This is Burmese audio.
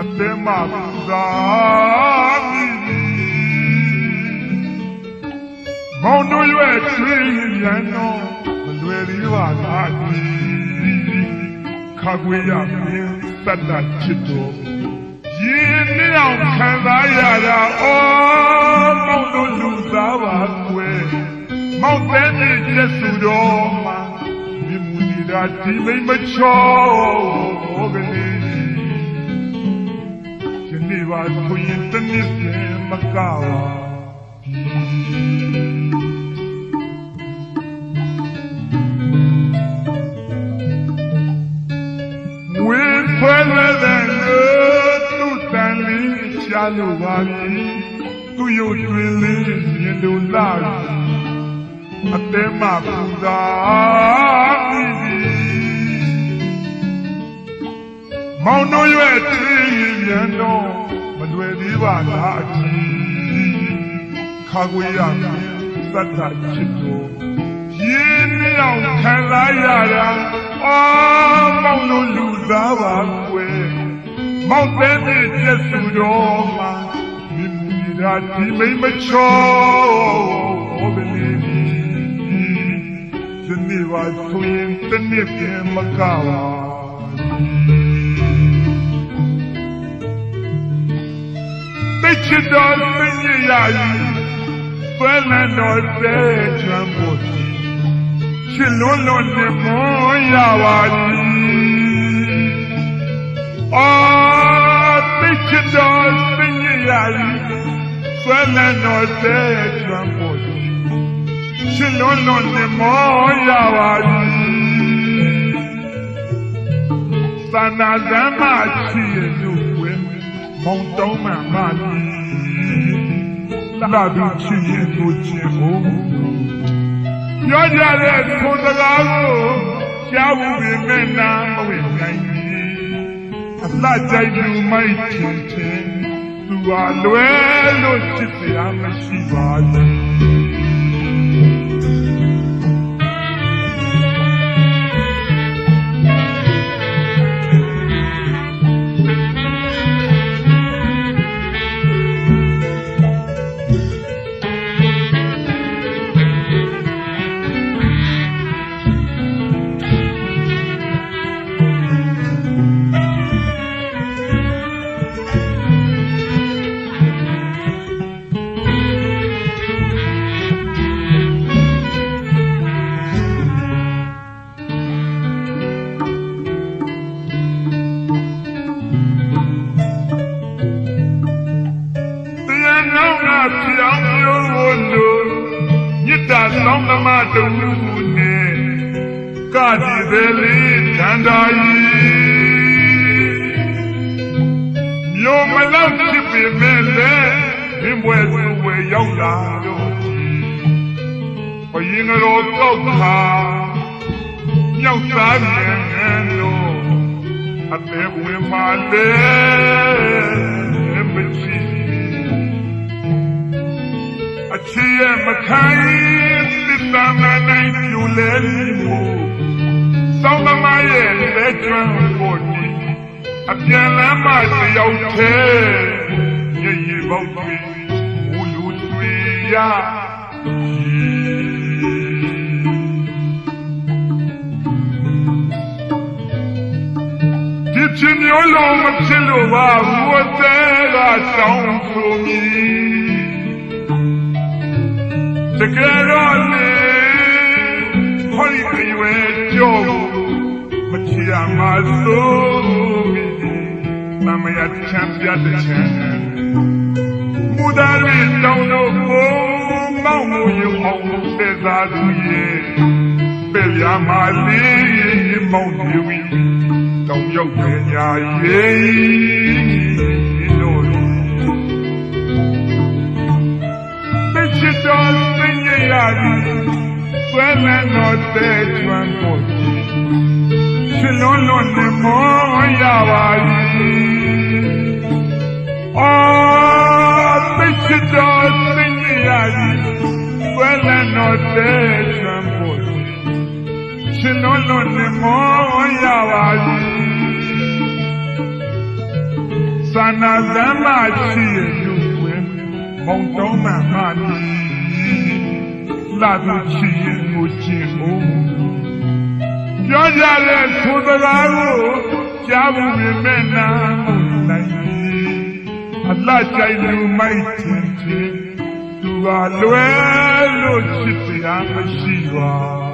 အသက်မပူဇာမိမောင်တို့ရဲ့ကျွေးရန်တော့မလွယ်သေးပါလားခါကွေးရမင်းတတ်တတ်ချစ်တော်ရင်နဲ့အောင်ခံစားရတာအော်မောင်တို့လူသားပါကွယ်မောင်တဲ့နဲ့ကျက်စုတော်မှာမြင်မူနေတာဒီမိမချောဟောကလေးဒီနေ့ပါဆိုရင်တနည်းပြန်မကောက်ဝေဖွယ်တဲ့သူတန်လေးရှာလို့ပါပြီသူရုပ်တွင်လေးမြင်လို့လာအတဲမပူဇာမိမောင်တို့ရဲ့တည်ရန်တော့မလွယ်သေးပါလားအကြီးခါကွေးရမယ်သတ္တချစ်တော်ရင်းနှီးအောင်ခံစားရတာအော်မောင်တို့လူသားပါကွယ်မောင်တဲ့နဲ့ကျက်စုတော်မှာမြင်မူရာဒီမိမချောဟောကလေးဒီနေ့ပါဆိုရင်တနေ့ပြန်မကောက်တိတ်ချစ်တော်မင်းကြီးရာဆွဲလန်းတော်တဲ့ချမ်းဖို့ချစ်လွန်းလွန်းနဲ့မောရပါသည်အော်တိတ်ချစ်တော်မင်းကြီးရာဆွဲလန်းတော်တဲ့ချမ်းဖို့ချစ်လွန်းလွန်းနဲ့မောရပါသည်သန္တာဓမ္မချီလို့မောင်တောင်းမှန်ပါလာပြီးချစ်ရင်တို့ချင်ဖို့ပြောကြတဲ့ကိုယ်စကားကိုကြားဘူးပေမဲ့နာမဝင်နိုင်ဘူးအလှကြိုက်လူမိုက်ချင်သူဟာလွယ်လို့ချစ်စရာမရှိပါဘူးလောင်းသမားတူနဲ့ကတိသေးလေးတန်တာကြီးမျိုးမလောက်ဖြစ်ပေမဲ့လည်းဘင်းပွဲသူဝဲရောက်လာတော့ဘယင်းတော်တောက်ခါမြောက်သားမြန်လို့အသေးဝင်ပါလေမချီအချီရဲ့မခိုင်သာမနိုင်ပြူလဲလို့စောင်းသမားရဲ့လက်ကျွမ်းဖို့ဒီအပြန်လမ်းမှတယောက်သေးရည်ရည်ပေါက်ပြီးမူလူတွေရဒီချင်မျိုးလုံးမဖြစ်လို့ပါဘူးအသေးကတောင်းဆိုမည်တကယ်တော့လေဟောဒီအရွယ်ကြောမချီရမှာလို့မမရချမ်းပြတဲ့ချမ်းမူသားလေးတောင်းလို့ဘုံမောင်းမှုရုံအောင်တဲ့သားသူရဲ့ပဲရမှာလေးမောင်းနေပြီတောင်းရောက်တဲ့ညာရဲ့လို့တဲ့ချစ်တော်မင်းရဲ့ရာဆွဲလန်းတော်တဲ့ကျွမ်းဖို့ချစ်လွန်းလွန်းနဲ့မောရပါအော်သိချစ်တော်သိရည်ဆွဲလန်းတော်တဲ့ကျွမ်းဖို့ချစ်လွန်းလွန်းနဲ့မောရပါ နာသမ်းမရှိလူဝင်မုံတုံးမှန်မှနီလာသူချီရင်ကိုချင်အောင်ပြောကြတဲ့သူစကားကိုကြားဖို့မြင်မဲ့နာမှုနိုင်အလှကြိုင်လူမိုက်ချင်းချင်းသူကလွယ်လို့ချစ်စရာမရှိပါ